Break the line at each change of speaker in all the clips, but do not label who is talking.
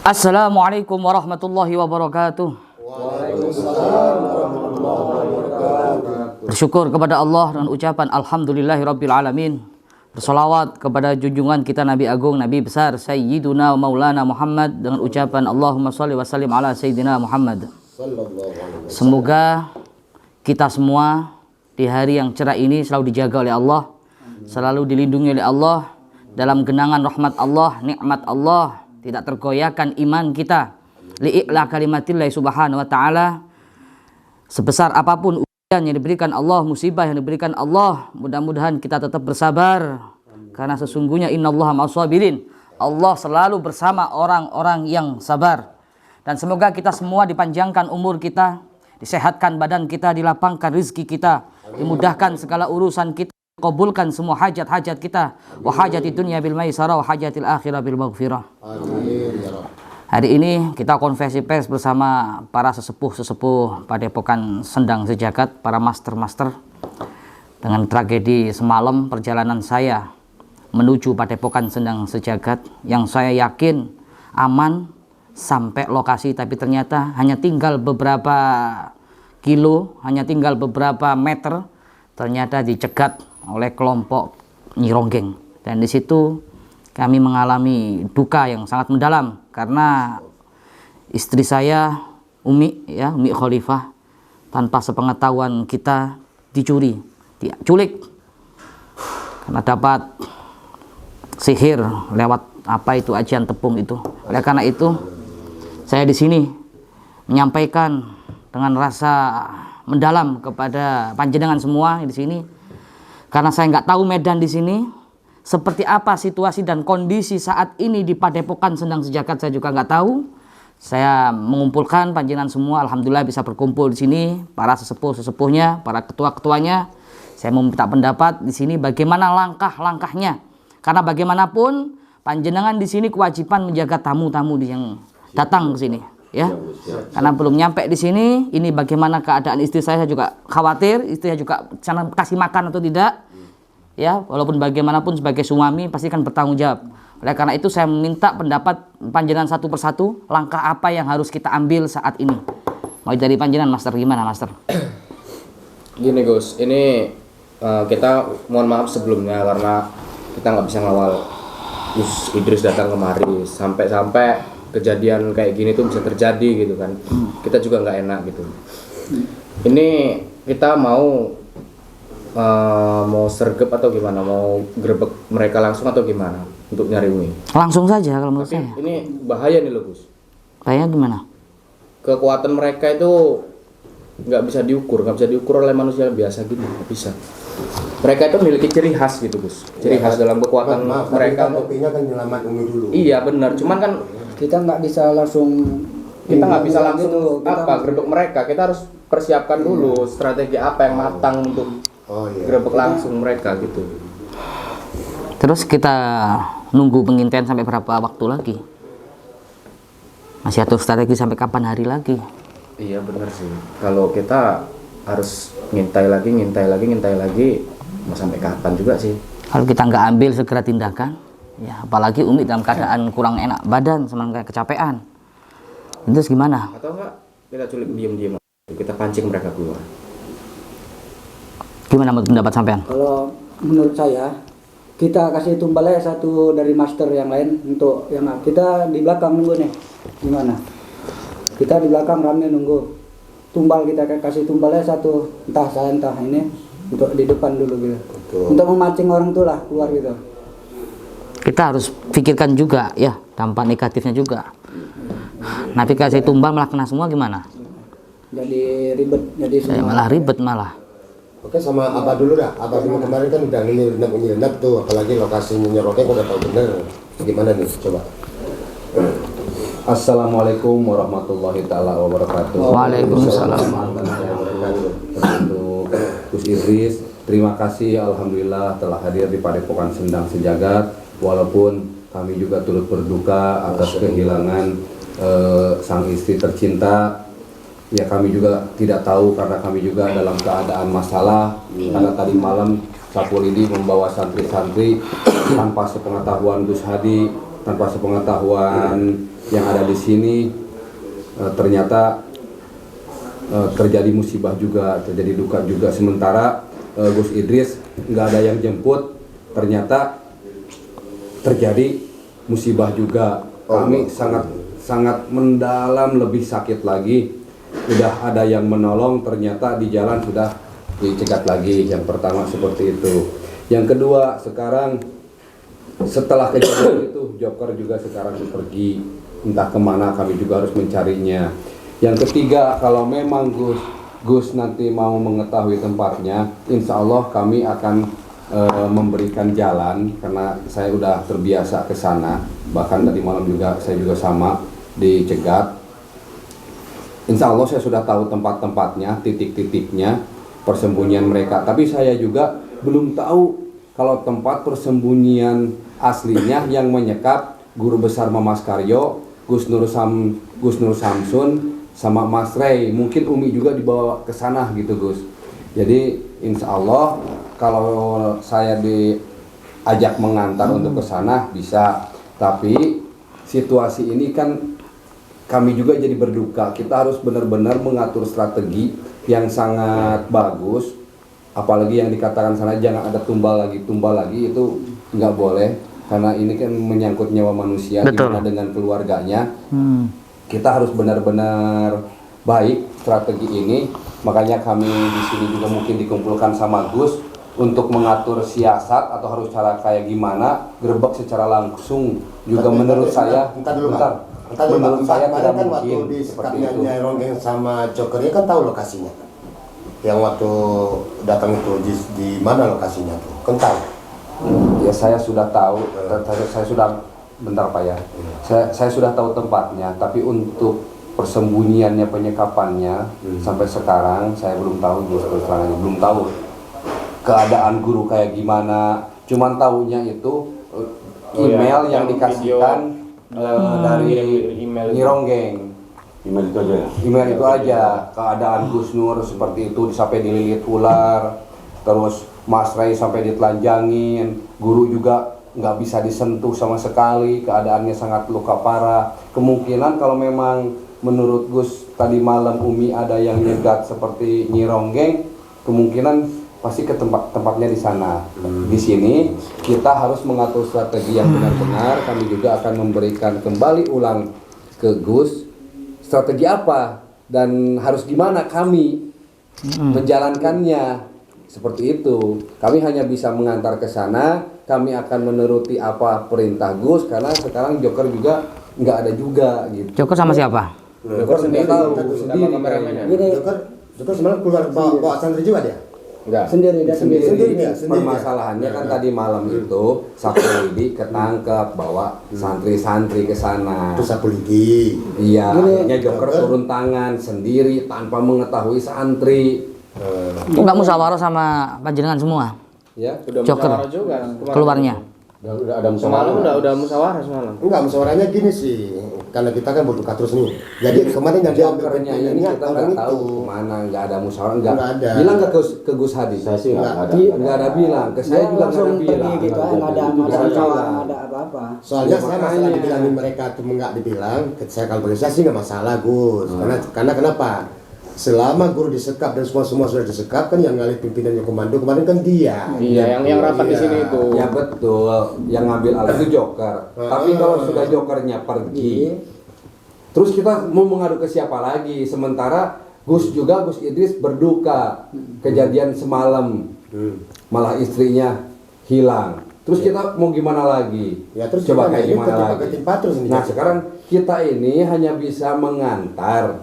Assalamualaikum warahmatullahi wabarakatuh.
Waalaikumsalam warahmatullahi wabarakatuh.
Bersyukur kepada Allah dengan ucapan alhamdulillahirabbil alamin. Bersolawat kepada junjungan kita Nabi Agung, Nabi besar Sayyiduna Maulana Muhammad dengan ucapan Allahumma sholli wa sallim ala Sayyidina Muhammad. Semoga kita semua di hari yang cerah ini selalu dijaga oleh Allah, selalu dilindungi oleh Allah, dalam genangan rahmat Allah, nikmat Allah, tidak tergoyahkan iman kita. Li'ila kalimatillahi subhanahu wa ta'ala. Sebesar apapun ujian yang diberikan Allah, musibah yang diberikan Allah, mudah-mudahan kita tetap bersabar. Karena sesungguhnya innallaha ma'as-sabirin. Allah selalu bersama orang-orang yang sabar. Dan semoga kita semua dipanjangkan umur kita, disehatkan badan kita, dilapangkan rezeki kita, dimudahkan segala urusan kita, kabulkan semua hajat-hajat kita, wa hajati dunya bil maisarah wa hajatil akhirah bil maghfirah. Amin ya Rabb. Hari ini kita konversi pers bersama para sesepuh-sesepuh Padepokan Sendang Sejagat, para master-master, dengan tragedi semalam perjalanan saya menuju Padepokan Sendang Sejagat yang saya yakin aman sampai lokasi, tapi ternyata hanya tinggal beberapa kilo, hanya tinggal beberapa meter, ternyata dicegat oleh kelompok Nyi Ronggeng. Dan di situ kami mengalami duka yang sangat mendalam karena istri saya Umi Khalifah tanpa sepengetahuan kita dicuri, diculik karena dapat sihir lewat apa itu ajian tepung itu. Oleh karena itu saya di sini menyampaikan dengan rasa mendalam kepada panjenengan semua di sini. Karena saya nggak tahu medan di sini seperti apa situasi dan kondisi saat ini di Padepokan Sendang Sejagat, saya juga nggak tahu. Saya mengumpulkan panjenengan semua, alhamdulillah bisa berkumpul di sini, para sesepuh-sesepuhnya, para ketua-ketuanya. Saya meminta pendapat di sini bagaimana langkah-langkahnya. Karena bagaimanapun panjenengan di sini kewajiban menjaga tamu-tamu yang datang ke sini. Ya, karena belum nyampe di sini, ini bagaimana keadaan istri saya juga khawatir, istri saya juga sana kasih makan atau tidak, ya, walaupun bagaimanapun sebagai suami pasti kan bertanggung jawab. Oleh karena itu saya meminta pendapat panjenengan satu persatu, langkah apa yang harus kita ambil saat ini. Mau dari panjenengan, Master, gimana, Master?
Gini Gus, ini kita mohon maaf sebelumnya karena kita nggak bisa ngawal Gus Idris datang kemari, sampai kejadian kayak gini tuh bisa terjadi gitu kan. Kita juga nggak enak gitu. Ini kita mau sergap atau gimana? Mau grebek mereka langsung atau gimana untuk nyari Umi?
Langsung saja kalau menurut saya.
Ini bahaya nih loh Gus.
Bahaya gimana?
Kekuatan mereka itu nggak bisa diukur oleh manusia biasa gini, nggak bisa. Mereka itu memiliki ciri khas gitu Gus. Ciri khas dalam kekuatan mereka.
Topinya kan nyelamat Umi dulu.
Iya benar, cuman kan
kita nggak bisa langsung
grebek mereka. Kita harus persiapkan dulu strategi apa yang matang untuk grebek langsung mereka gitu.
Terus kita nunggu pengintaian sampai berapa waktu lagi? Masih atur strategi sampai kapan hari lagi?
Iya benar sih. Kalau kita harus ngintai lagi, mau sampai kapan juga sih?
Kalau kita nggak ambil segera tindakan, ya apalagi Umi dalam keadaan kurang enak badan, semangat kecapean, terus gimana?
Atau enggak kita culik diam-diam, kita pancing mereka keluar.
Gimana menurut pendapat sampean?
Kalau menurut saya kita kasih tumbalnya satu dari master yang lain untuk yang kita di belakang nunggu nih. Gimana? Kita di belakang rame nunggu. Tumbal kita kasih tumbalnya satu, entah saya entah ini untuk di depan dulu gitu. Untuk memancing orang tuh lah keluar gitu.
Kita harus pikirkan juga ya dampak negatifnya juga. Nanti kasih tumbal malah kena semua gimana?
Jadi ribet, jadi semua.
Malah ribet malah.
Oke, sama Abah dulu dah. Abah dulu kemarin kan udah nginep tuh, apalagi lokasi Nyerokeng udah tahu bener. Gimana nih, coba.
Assalamualaikum warahmatullahi ta'ala wabarakatuh.
Waalaikumsalam.
Untuk Gus Idris, terima kasih alhamdulillah telah hadir di Padepokan Sendang Sejagat. Walaupun kami juga turut berduka atas kehilangan sang istri tercinta. Ya kami juga tidak tahu karena kami juga dalam keadaan masalah. Karena tadi malam Sapulidi membawa santri-santri tanpa sepengetahuan Gus Hadi tanpa sepengetahuan yang ada di sini ternyata terjadi musibah juga, terjadi duka juga. Sementara Gus Idris nggak ada yang jemput, ternyata terjadi musibah juga. Kami sangat mendalam, lebih sakit lagi. Udah ada yang menolong, ternyata di jalan sudah dicegat lagi. Yang pertama seperti itu. Yang kedua, sekarang setelah kejadian itu Joker juga sekarang pergi, entah kemana, kami juga harus mencarinya. Yang ketiga, kalau memang Gus nanti mau mengetahui tempatnya, insya Allah kami akan memberikan jalan, karena saya udah terbiasa ke sana. Bahkan tadi malam juga saya juga sama dicegat. Insya Allah saya sudah tahu tempat-tempatnya, titik-titiknya persembunyian mereka. Tapi saya juga belum tahu kalau tempat persembunyian aslinya yang menyekap guru besar Mamas Karyo, Gus Nur Samsun, sama Mas Rey. Mungkin Umi juga dibawa ke sana gitu Gus. Jadi insya Allah kalau saya diajak mengantar untuk ke sana bisa. Tapi situasi ini kan kami juga jadi berduka. Kita harus benar-benar mengatur strategi yang sangat bagus. Apalagi yang dikatakan sana jangan ada tumbal lagi itu nggak boleh, karena ini kan menyangkut nyawa manusia. Gimana dengan keluarganya. Kita harus benar-benar baik strategi ini. Makanya kami di sini juga mungkin dikumpulkan sama Gus untuk mengatur siasat atau harus cara kayak gimana, gerbek secara langsung juga. Menurut saya menurut saya tidak
kan
mungkin
waktu di
seperti
sekapnya
itu.
Nyai Ronggeng sama Jokernya kan tahu lokasinya. Yang waktu datang itu di mana lokasinya tuh? Kan tahu.
Ya saya sudah tahu, saya sudah bentar Pak ya. Saya sudah tahu tempatnya, tapi untuk persembunyiannya, penyekapannya sampai sekarang saya belum tahu Gus, belum tahu keadaan guru kayak gimana. Cuman tahunya itu email yang dikasihkan dari Nyironggeng. Email itu aja keadaan Gus Nur seperti itu, sampai dililit ular, terus Mas Ray sampai ditelanjangin, guru juga nggak bisa disentuh sama sekali, keadaannya sangat luka parah. Kemungkinan kalau memang menurut Gus tadi malam Umi ada yang nyegat seperti Nyironggeng, kemungkinan pasti ke tempatnya di sana. Di sini kita harus mengatur strategi yang benar-benar. Kami juga akan memberikan kembali ulang ke Gus strategi apa dan harus gimana kami menjalankannya. Seperti itu. Kami hanya bisa mengantar ke sana. Kami akan menuruti apa perintah Gus, karena sekarang Joker juga nggak ada juga gitu.
Joker sama siapa?
Joker sendiri tahu sendiri.
Joker semalam keluar bawa santri juga dia.
Enggak.
Sendiri dia.
Permasalahannya kan tadi malam itu Sapolidi ketangkep bawa santri-santri ke sana.
Itu Sapolidi.
Iya, akhirnya Joker turun tangan sendiri tanpa mengetahui santri.
Enggak musyawarah sama panjenengan semua.
Ya,
Udah
Joker
musyawarah juga kemarin.
keluarnya.
udah ada
Semalam udah musyawarah semalam.
Enggak, musyawarahnya gini sih. Karena kita kan berduka terus nih. Jadi kemarin yang diambil
Jokernya ini
pentingnya
kita
orang
nggak tahu
itu.
kemana, nggak ada musyawarah, nggak
ada.
bilang ke Gus Hadi.
Saya sih nggak ada.
Nggak ada bilang, ke saya juga nggak ada bilang.
gitu, nggak ada musyawarah, nggak ada apa-apa.
Soalnya
Ya,
saya masalah
makanya.
dibilangin mereka itu nggak dibilang, saya kalau bagi saya sih nggak masalah Gus. Karena kenapa? Selama guru disekap dan semua sudah disekap, kan yang ngalih pimpinannya komando kemarin kan dia.
Iya, yang rapat di sini itu.
Ya betul, yang ngambil alih itu Joker. Tapi kalau sudah Jokernya pergi, terus kita mau mengadu ke siapa lagi? Sementara Gus Idris berduka kejadian semalam, malah istrinya hilang. Terus kita mau gimana lagi?
Ya terus
Coba
gimana?
kayak
Ini
gimana
ketimpa-
lagi?
ketimpa terus ini.
Nah sekarang kita ini hanya bisa mengantar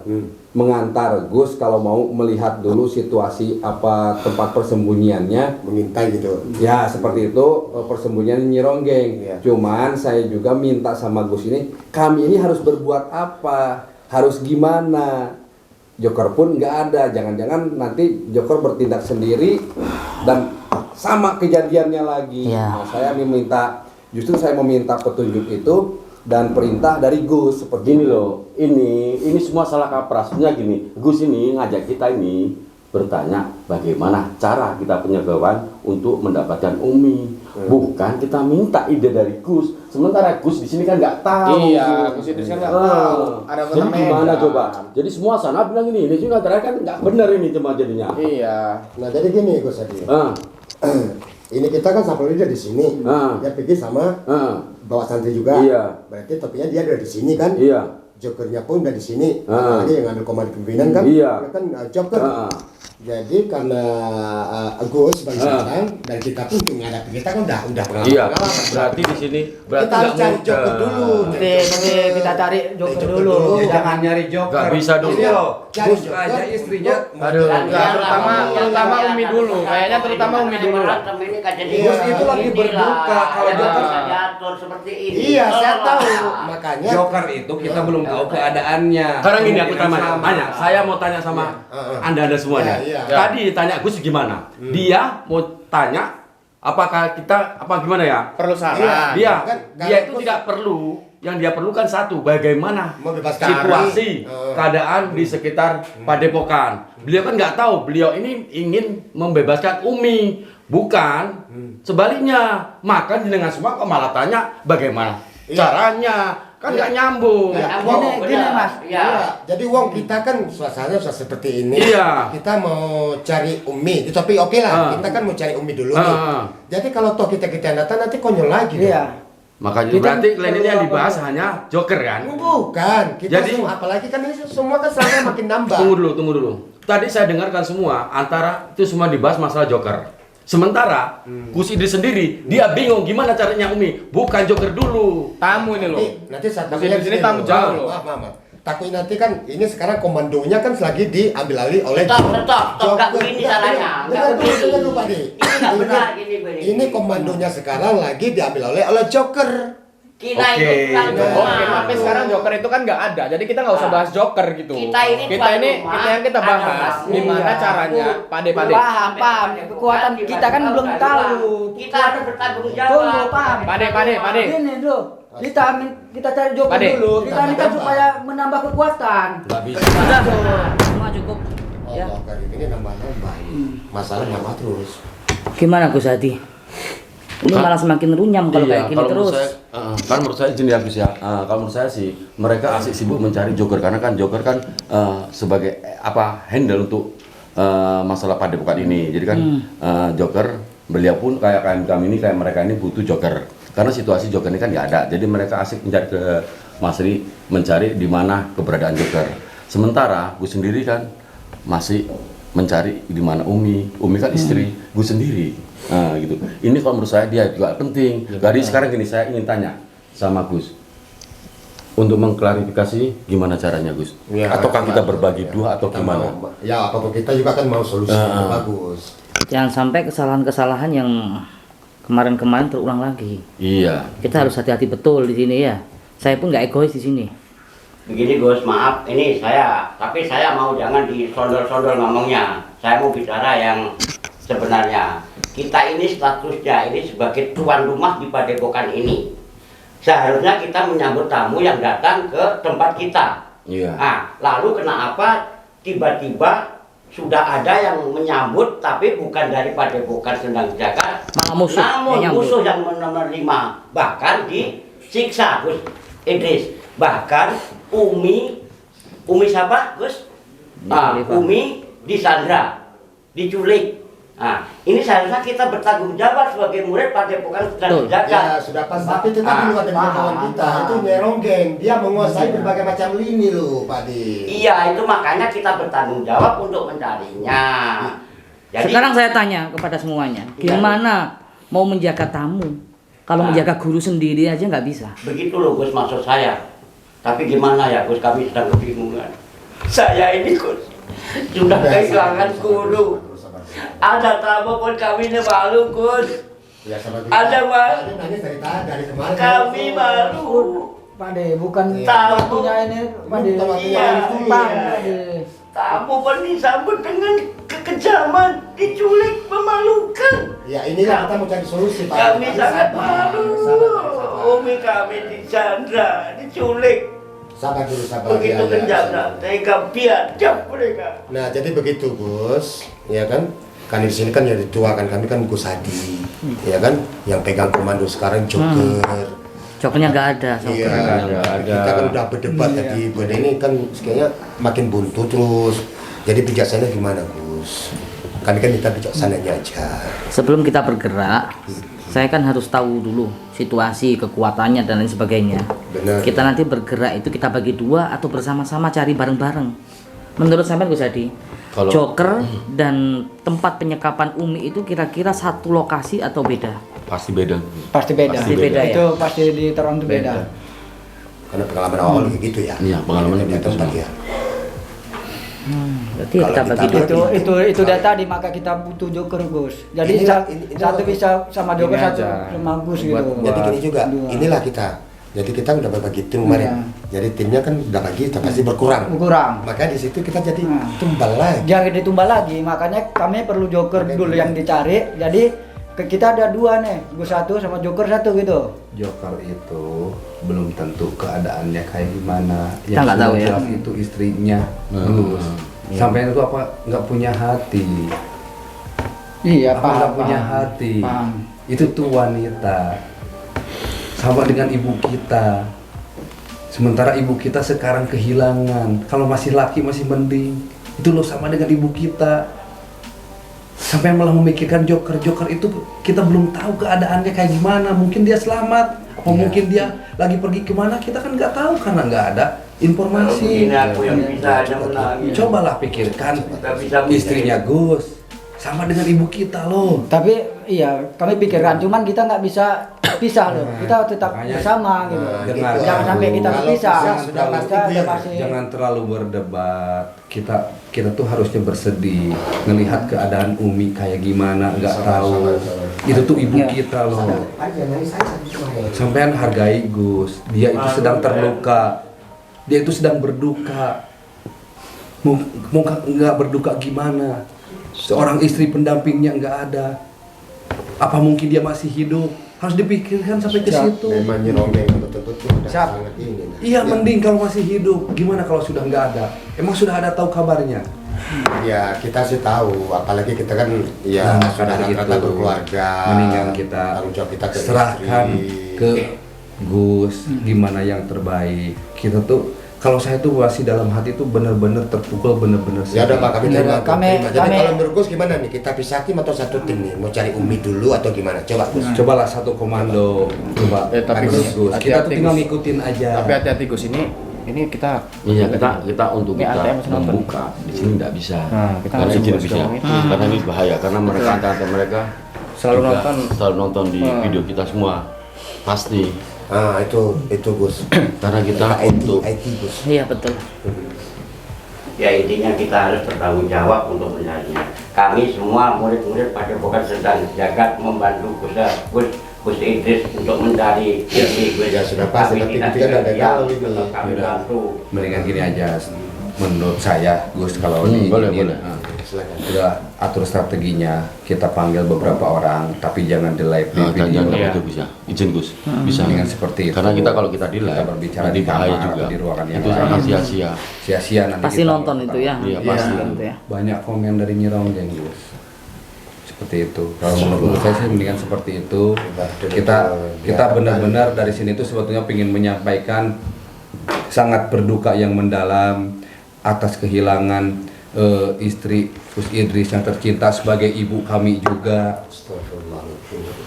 Gus kalau mau melihat dulu situasi apa tempat persembunyiannya.
Mengintai gitu.
Ya seperti itu persembunyian Nyironggeng.
Iya.
Cuman saya juga minta sama Gus ini, kami ini harus berbuat apa? Harus gimana? Joker pun nggak ada. Jangan-jangan nanti Joker bertindak sendiri dan sama kejadiannya lagi.
Iya.
Nah, justru saya meminta petunjuk itu dan perintah dari Gus seperti
Gini
itu.
loh, ini semua salah kaprah. Sebenarnya gini, Gus ini ngajak kita ini bertanya bagaimana cara kita punya kawan untuk mendapatkan Umi. Bukan kita minta ide dari Gus. Sementara Gus di sini kan nggak tahu.
Iya, Gus Idris kan nggak tahu. Ada
Jadi
kota
gimana
Medan.
coba? Jadi semua sana bilang ini juga terakhir kan nggak benar ini cuma jadinya.
Iya.
Nah jadi gini Gus Adi.
Ah,
Ini kita kan sampel dia di sini. Dia pergi sama bawa santri juga.
Iya.
Berarti topinya dia ada di sini kan.
iya.
Jokernya pun udah di sini. Apalagi yang ngambil komando pimpinan kan.
Iya.
Dia kan joker. Jadi karena Agus bang sekarang dan kita pun untuk menghadapi kita kan udah pengalaman.
Iya.
pengalaman.
Berarti di sini
Kita harus cari joker dulu.
Kita cari joker dulu.
Jangan nyari joker.
nggak bisa dulu.
Iya. Cari
Gus aja istrinya.
Aduh.
Enggak, terutama Umi dulu. Kayaknya terutama Umi dulu.
Gus itu lagi berduka kalau joker.
diatur seperti ini.
Iya, saya tahu. Makanya
Joker itu kita belum tahu keadaannya.
Sekarang gini aku
Kemungkinan
tanya, saya mau tanya sama anda semuanya.
Iya, iya.
Tadi tanya Gus gimana? Dia mau tanya apakah kita apa gimana ya?
Perlu saran.
Dia
Kan,
dia
kalau
itu
Gus-
tidak perlu. Yang dia perlukan satu, bagaimana
Membebaskan
situasi
hari.
keadaan di sekitar Padepokan. Beliau kan nggak tahu, beliau ini ingin membebaskan Umi, bukan sebaliknya. Maka dengan semua kok malah tanya bagaimana caranya, kan nggak nyambung.
Gini, Mas.
Iya.
Jadi wong kita kan suasananya sudah seperti ini.
Iya.
Kita mau cari Umi, tapi oke lah. Kita kan mau cari Umi dulu nih. Jadi kalau toh kita datang nanti konyol lagi.
Iya.
Makanya
Kita
berarti klien ini yang
perlu
dibahas
apa?
hanya Joker kan?
Bukan. Kita
Jadi-
semua apalagi kan ini semua kan selama makin nambah.
Tunggu dulu. Tadi saya dengarkan semua antara itu semua dibahas masalah Joker. Sementara Gus Idris sendiri dia bingung gimana caranya Umi, bukan Joker dulu.
Tamu ini loh.
Nanti saat
Masih di sini tamu jauh loh.
Maaf. Takut nanti kan ini sekarang komandonya kan lagi diambil alih oleh
Stop, nggak
Joker.
begini caranya.
Dengar dulu, dengar dulu Pak Di.
Ini nggak benar, ini.
Ini komandonya sekarang lagi diambil oleh Joker.
Kita
Oke.
itu tuan rumah.
Oke, tapi sekarang Joker itu kan nggak ada, jadi kita nggak usah bahas Joker gitu.
Kita ini
kita
tuan
ini
rumah,
yang kita bahas
ada
gimana
Iya.
caranya, pade.
Paham. Kekuatan kita kan belum tahu.
Kita harus bertanggung jawab.
Tunggu, paham.
Pade.
Gini, Bro. Kita cari joker
Pade.
dulu. Kita ini kan supaya menambah kekuatan.
Nggak bisa.
Sudah, semua cukup. Ya.
Allah Karim ini nambah-nambah. Masalah nambah terus.
Gimana Gus Hadi? Ini malah semakin runyam kalau kayak gini
kalau menurut
terus.
saya, kan menurut saya gini ya Gus ya. Kalau menurut saya sih mereka asik sibuk mencari Joker karena kan Joker kan sebagai handle untuk masalah Padepokan ini. Jadi kan Joker beliau pun kayak kami ini kayak mereka ini butuh Joker karena situasi Joker ini kan nggak ada. Jadi mereka asik mencari ke Mas Ri mencari di mana keberadaan Joker. Sementara Gus sendiri kan masih mencari di mana Umi kan istri Gus sendiri. Nah, gitu. Ini kalau menurut saya dia juga penting. Dari sekarang gini saya ingin tanya sama Gus untuk mengklarifikasi gimana caranya Gus.
Ya,
Ataukah kita
ya,
berbagi
ya.
dua atau
Kita
gimana?
Ya, apapun kita juga kan mau solusi yang bagus.
Jangan sampai kesalahan-kesalahan yang kemarin-kemarin terulang lagi.
Iya.
Kita harus hati-hati betul di sini ya. Saya pun nggak egois di sini.
Begini Gus, maaf, ini tapi saya mau jangan disondol-sondol ngomongnya. Saya mau bicara yang sebenarnya. Kita ini statusnya ini sebagai tuan rumah di Padepokan ini. Seharusnya kita menyambut tamu yang datang ke tempat kita.
Iya.
Nah, lalu kenapa tiba-tiba sudah ada yang menyambut tapi bukan dari Padepokan Sendang Jagat,
Malah musuh
namun
yang nyambut.
musuh yang menerima, bahkan disiksa Gus Idris, bahkan Umi siapa Gus? Umi disandra, diculik. Nah, ini seharusnya kita bertanggung jawab sebagai murid Padepokan Sendang
Ya
Jagat.
sudah pas, tapi tetap dulu ada kawan kita itu nyeronggeng, dia menguasai berbagai macam lini loh Pak Di.
Iya, itu makanya kita bertanggung jawab untuk mencarinya. Jadi,
Sekarang saya tanya kepada semuanya, gimana mau menjaga tamu? Kalau menjaga guru sendiri aja nggak bisa.
begitu loh Gus maksud saya. Tapi gimana ya Gus, kami sedang kebingungan. Saya ini Gus sudah kehilangan guru. Ada tamu pun kami ini malu Gus.
Ya sama kita.
Ada, Mas.
Tadi nangis dari kemarin.
Kami malu.
Pade, bukan
Tahu.
waktunya ini, Pade.
Iya,
Pade.
Tamu pun disambut dengan kekejaman, diculik, memalukan.
Ya inilah kita mau cari solusi Pak.
Kami sangat
sabar,
malu.
sabar.
Umi kami disandra, diculik.
Sabar dulu, sabar.
Begitu
Ya,
kejam,
sabar.
tega biadab mereka.
Nah, jadi begitu Gus, ya kan? Kan di sini kan yang tua kan kami kan Gus Hadi, ya kan? Yang pegang komando sekarang Joker.
Jokernya nggak ada.
Iya,
ada.
kita kan udah berdebat tadi, buat ini kan kayaknya makin buntu terus. Jadi bijaksana gimana Gus? Kami kan minta bijaksananya aja.
Sebelum kita bergerak, saya kan harus tahu dulu situasi, kekuatannya dan lain sebagainya.
Benar.
Kita nanti bergerak itu kita bagi dua atau bersama-sama cari bareng-bareng. Menurut sampean Gus Hadi,
Kalau-
Joker dan tempat penyekapan Umi itu kira-kira satu lokasi atau beda?
Pasti beda.
Pasti beda.
Pasti beda, ya?
Itu pasti di Toronto beda.
Karena pengalaman awal kayak gitu ya.
Iya, pengalaman
Di
gitu
tempat
semua.
ya.
Berarti ya
Kalau
kita bagi
kita
dua.
Itu data di maka kita butuh Joker Gus. Jadi
Inilah-
satu bisa sama Joker,
Ini
satu
aja.
sama Gus gitu.
Buat-
Jadi gini juga,
Dua.
inilah kita. Jadi kita udah berbagi tim kemarin. Jadi timnya kan udah bagi, tapi pasti berkurang.
Kurang.
Makanya di situ kita jadi
Nah.
tumbal lagi.
Jangan ditumbal lagi, makanya kami perlu Joker dulu yang dicari. Jadi kita ada dua nih, Gus satu sama Joker satu gitu.
Joker itu belum tentu keadaannya kayak gimana.
Kita nggak tahu ya.
jelas itu istrinya Gus. Sampai itu apa nggak punya hati.
Iya,
Apa nggak punya hati.
Paham.
Itu tuh wanita. Sama dengan ibu kita. Sementara ibu kita sekarang kehilangan. Kalau masih laki masih mending. Itu loh sama dengan ibu kita. Sampai malah memikirkan Joker. Joker itu kita belum tahu keadaannya kayak gimana. Mungkin dia selamat. Atau mungkin dia lagi pergi kemana, kita kan nggak tahu karena nggak ada informasi.
Ini aku yang bisa ada menangis.
Cobalah pikirkan
Nggak bisa
istrinya Gus sama dengan ibu kita loh.
Tapi iya, kami pikirkan, cuman kita nggak bisa pisah loh. Kita tetap
Makanya-
bersama gitu.
Dengar.
Jangan sampai kita
Kalau
berpisah.
pisah sudah
Kita
pasti
udah
clear.
pasti.
Jangan terlalu berdebat. Kita tuh harusnya bersedih ngelihat keadaan Umi kayak gimana, nggak tahu. Itu tuh ibu kita loh. Sampean hargai Gus. Dia itu sedang terluka. Dia itu sedang berduka. Mau nggak berduka gimana? Seorang istri pendampingnya nggak ada. Apa mungkin dia masih hidup? Harus dipikirkan sampai ke situ.
Memang nyerongeng betul-betul tuh udah
Siap.
sangat ini. Nah.
Iya, mending kalau masih hidup. Gimana kalau sudah nggak ada? Emang sudah ada tahu kabarnya?
Ya kita sih tahu, apalagi kita kan ya
Nah,
sudah
karena
rata-rata
itu,
berkeluarga.
mendingan kita
tanggung jawab kita ke
serahkan
istri.
ke Gus gimana yang terbaik. Kita tuh kalau saya tuh masih dalam hati tuh bener-bener terpukul, bener-bener
Ya udah Pak, kami
Ya
terima.
udah, kami-
Jadi
kami-
kalau menurut Gus gimana nih? Kita pisah tim atau satu tim nih? Mau cari Umi dulu atau gimana? Coba Gus.
Cobalah satu komando, coba.
Tapi
Gus,
Gus,
kita tuh
hati-hati,
tinggal
Gus.
ngikutin aja.
Tapi hati-hati Gus, ini kita
Iya, kita untuk
Ini
kita
ATM masih nonton.
membuka di sini nggak bisa.
Nah, kita
Karena
nggak
izin
bisa
bisa.
ngomong itu.
Karena ini bahaya karena mereka antara mereka
Selalu
juga
nonton.
selalu nonton di video kita semua. Pasti.
Ah itu Gus.
Karena kita
IT,
untuk
IT Gus.
Iya betul.
Ya intinya kita harus bertanggung jawab untuk mencarinya. Kami semua murid-murid Padepokan Sendang Jagat membantu Gus Idris untuk mencari ini.
Ya, sudah pasti, tapi
kita
kita nggak
siap
tahu ini.
untuk kami
Yaudah.
bantu.
Mendingan gini aja. Menurut saya, Gus kalau
boleh.
Silakan.
udah atur strateginya, kita panggil beberapa orang, tapi jangan di live di video.
jangan
Iya.
itu bisa. Izin Gus. Bisa.
Mendingan seperti itu.
Karena kita kalau kita di live
Kita berbicara
nanti
di
bahaya
kamar,
juga.
di ruangan yang
Itu
lain.
sangat sia-sia.
Sia-sia nanti
Pasti
kita
nonton itu ya.
Iya, pasti.
Gitu ya.
Banyak komen dari Nyironggeng, Gus. Seperti itu. Kalau menurut saya sih mendingan seperti itu. Kita benar-benar dari sini tuh sebetulnya ingin menyampaikan sangat berduka yang mendalam atas kehilangan istri Gus Idris yang tercinta sebagai ibu kami juga.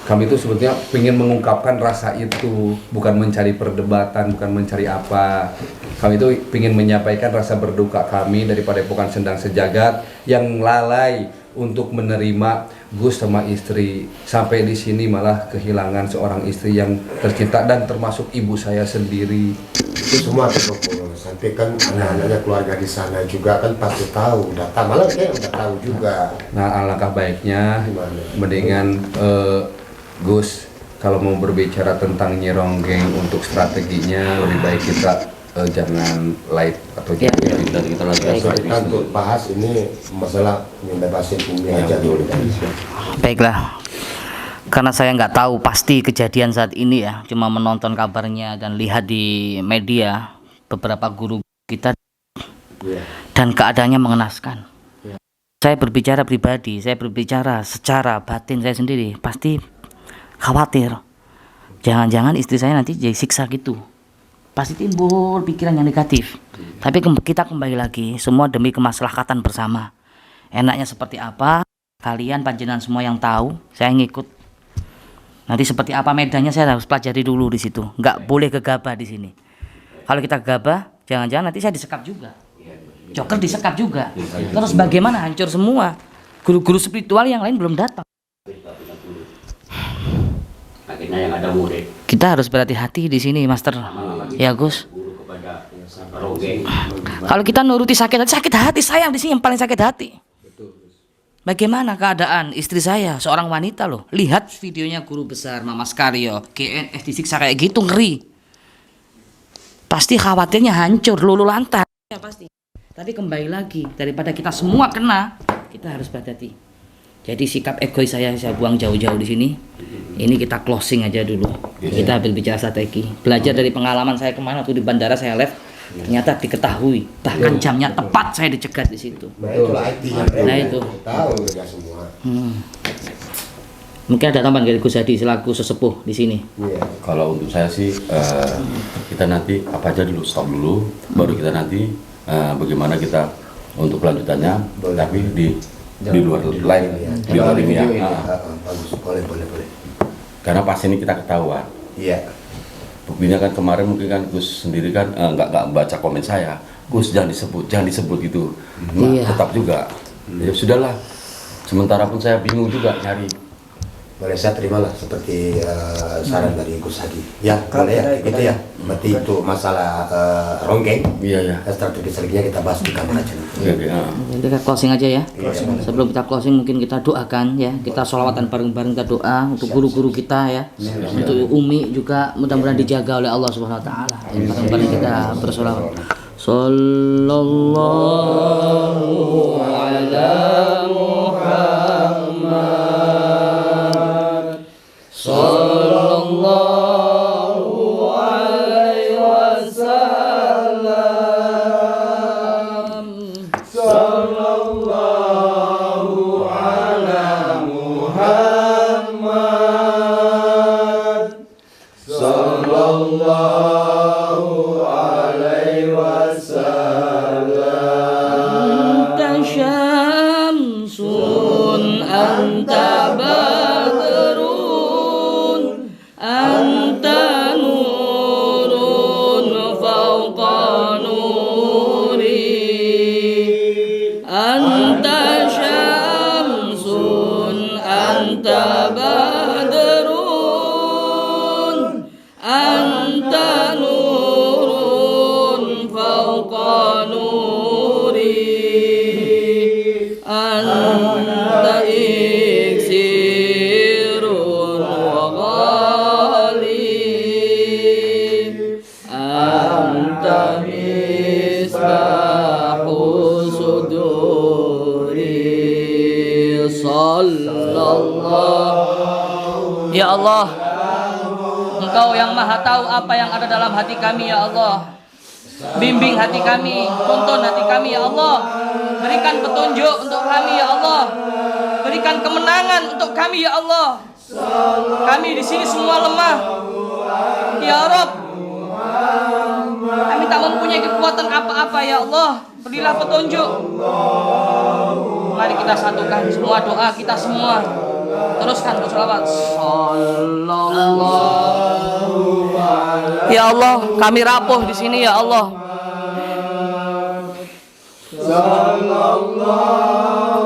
Kami itu sebetulnya ingin mengungkapkan rasa itu, bukan mencari perdebatan, bukan mencari apa. Kami itu ingin menyampaikan rasa berduka kami dari Padepokan Sendang Sejagat yang lalai untuk menerima Gus sama istri. Sampai di sini malah kehilangan seorang istri yang tercinta dan termasuk ibu saya sendiri.
Itu semua terpukul. Sampai kan anak-anaknya keluarga di sana juga kan pasti tahu. Data malah kayak udah tahu juga.
Nah, alangkah baiknya
Gimana?
mendingan Gus kalau mau berbicara tentang Nyironggeng untuk strateginya lebih baik kita jangan live atau
Ya.
jangan
Kita lanjutkan
So, kita untuk bahas ini masalah membebasin Umi aja dulu.
Baiklah. Karena saya nggak tahu pasti kejadian saat ini ya, cuma menonton kabarnya dan lihat di media. beberapa guru kita dan keadaannya mengenaskan. Saya berbicara pribadi, saya berbicara secara batin saya sendiri, pasti khawatir. Jangan-jangan istri saya nanti jadi siksa gitu. Pasti timbul pikiran yang negatif. Tapi kita kembali lagi, semua demi kemaslahatan bersama. Enaknya seperti apa? Kalian panjenengan semua yang tahu, saya ngikut. Nanti seperti apa medannya saya harus pelajari dulu di situ. Nggak boleh gegabah di sini. Kalau kita gegabah, jangan-jangan nanti saya disekap juga. Joker disekap juga. Terus bagaimana? Hancur semua. Guru-guru spiritual yang lain belum datang.
Akhirnya yang ada murid.
Kita harus berhati-hati di sini, Master. Ya, Gus. Kalau kita nuruti sakit hati saya di sini yang paling sakit hati. Bagaimana keadaan istri saya, seorang wanita loh. Lihat videonya guru besar Mama Skaryo, GNS disiksa kayak gitu, ngeri. Pasti khawatirnya hancur, lulu lantai. Ya pasti. Tapi kembali lagi, daripada kita semua kena, kita harus berhati-hati. Jadi sikap egois saya buang jauh-jauh di sini. Ini kita closing aja dulu. Kita berbicara strategi. Belajar dari pengalaman saya kemarin waktu di bandara saya live, ternyata diketahui. Bahkan jamnya tepat saya dicegat di situ. Nah itu.
Tahu enggak semua.
Mungkin ada tambahan dari Gus Hadi selaku sesepuh di sini.
Kalau untuk saya sih kita nanti apa aja dulu stop dulu, baru kita nanti bagaimana kita untuk kelanjutannya, tapi di luar lain, di luar ini ya.
Bagus, boleh.
Karena pas ini kita ketahuan.
Iya.
Buktinya kan kemarin mungkin kan Gus sendiri kan nggak baca komen saya, Gus jangan disebut gitu. Nah, tetap juga. Ya sudahlah. Sementara pun saya bingung juga nyari.
Boleh saya terimalah seperti saran dari Gus Hadi. Ya, boleh ya, gitu ya. Berarti itu masalah ronggeng.
Iya.
Strategi strateginya kita bahas di kamar aja.
Jadi kita closing aja ya. Sebelum kita closing mungkin kita doakan ya. Kita sholawatan bareng-bareng, kita doa untuk guru-guru kita ya. Untuk Umi juga mudah-mudahan dijaga oleh Allah Subhanahu Wa Taala. Bareng-bareng kita bersolawat. Sallallahu ala Muhammad. Sallallahu alaihi wasallam. Sallallahu ala Muhammad. Sallallahu alaihi wasallam. Anta syamsun anta badrun anta nurun fawqa nuri anta syamsun anta badrun anta nurun fawqa nuri anta iksirun wa ghali anta misbahu suduri sallallahu. Ya Allah, Engkau yang maha tahu apa yang ada dalam hati kami ya Allah. Bimbing hati kami, tuntun hati kami ya Allah. Berikan petunjuk untuk kami ya Allah. Berikan kemenangan untuk kami ya Allah. Kami di sini semua lemah. Ya Rabb, kami tak mempunyai kekuatan apa-apa ya Allah. Berilah petunjuk. Mari kita satukan semua doa kita semua. Teruskan berselawat. Sallallahu. Ya Allah, kami rapuh di sini ya Allah.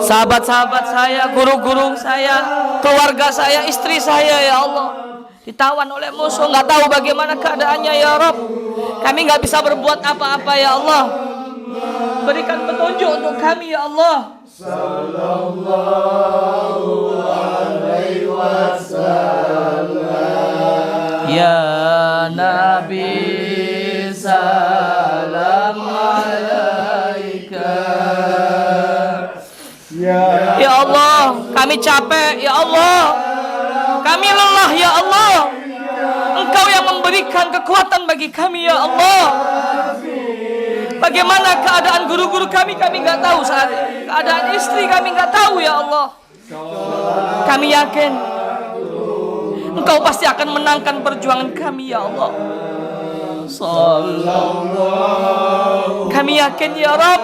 Sahabat-sahabat saya, guru-guru saya, keluarga saya, istri saya ya Allah, ditawan oleh musuh, nggak tahu bagaimana keadaannya ya Rabb. Kami nggak bisa berbuat apa-apa ya Allah. Berikan petunjuk untuk kami ya Allah. Sallallahu alaihi wasallam. Ya Nabi salam alaika. Ya Allah, kami capek ya Allah. Kami lelah ya Allah. Engkau yang memberi Berikan kekuatan bagi kami ya Allah. Bagaimana keadaan guru-guru kami nggak tahu saat ini. Keadaan istri kami nggak tahu ya Allah. Kami yakin Engkau pasti akan menangkan perjuangan kami ya Allah. Kami yakin ya Rabb,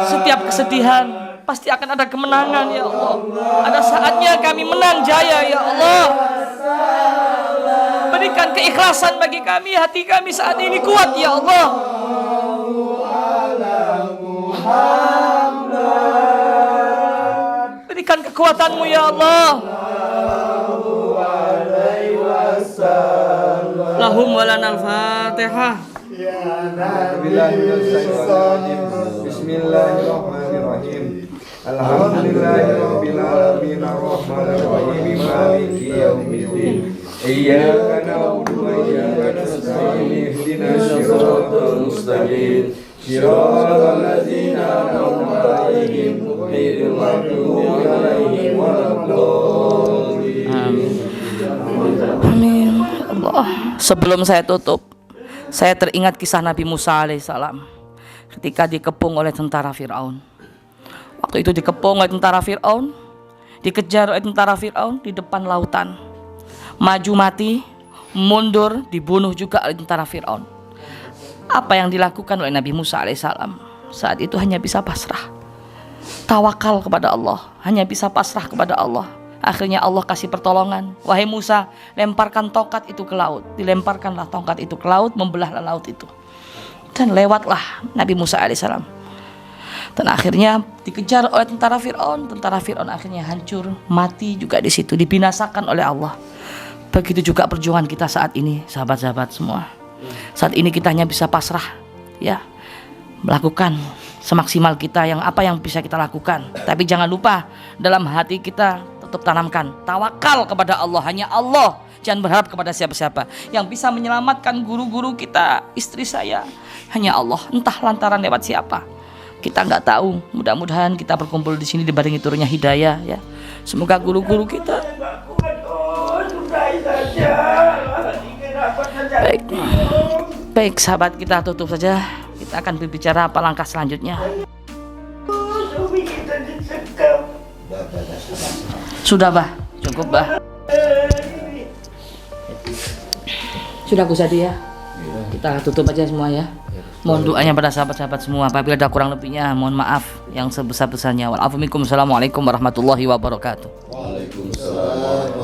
setiap kesedihan pasti akan ada kemenangan ya Allah. Ada saatnya kami menang jaya ya Allah. Berikan keikhlasan bagi kami, hati kami saat ini kuat ya Allah. Berikan kekuatan-Mu ya Allah. Lahum walanal Fatihah.
Bismillahirrahmanirrahim. Alhamdulillahirabbil alamin arrahmanir rahim maliki yaumiddin. Iyyaka na'budu wa iyyaka nasta'in ihdinas siratal mustaqim. Shiratal ladzina an'amta 'alaihim ghairil maghdubi 'alaihim waladdallin.
Amin. Allah. Sebelum saya tutup, saya teringat kisah Nabi Musa alaihissalam ketika dikepung oleh tentara Fir'aun. Waktu itu dikepung oleh tentara Fir'aun, dikejar oleh tentara Fir'aun di depan lautan. Maju mati, mundur, dibunuh juga oleh tentara Fir'aun. Apa yang dilakukan oleh Nabi Musa alaihissalam? Saat itu hanya bisa pasrah, tawakal kepada Allah, hanya bisa pasrah kepada Allah. Akhirnya Allah kasih pertolongan. Wahai Musa, lemparkan tongkat itu ke laut. Dilemparkanlah tongkat itu ke laut, membelahlah laut itu. Dan lewatlah Nabi Musa alaihissalam. Dan akhirnya dikejar oleh tentara Fir'aun. Tentara Fir'aun akhirnya hancur, mati juga di situ, dibinasakan oleh Allah. Begitu juga perjuangan kita saat ini, sahabat-sahabat semua. Saat ini kita hanya bisa pasrah, ya, melakukan semaksimal kita apa yang bisa kita lakukan. Tapi jangan lupa dalam hati kita tetap tanamkan tawakal kepada Allah, hanya Allah. Jangan berharap kepada siapa-siapa. Yang bisa menyelamatkan guru-guru kita, istri saya, hanya Allah. Entah lantaran lewat siapa, kita nggak tahu. Mudah-mudahan kita berkumpul di sini dibarengi turunnya hidayah, ya. Semoga guru-guru kita. Baik, sahabat, kita tutup saja. Kita akan berbicara apa langkah selanjutnya. Sudah, Bah. Cukup, Bah. Sudah Kusadi ya. Kita tutup aja semua ya. Mohon doanya pada sahabat-sahabat semua. Apabila ada kurang lebihnya, mohon maaf yang sebesar-besarnya. Wa'alaikum warahmatullahi wabarakatuh.
Waalaikumsalam.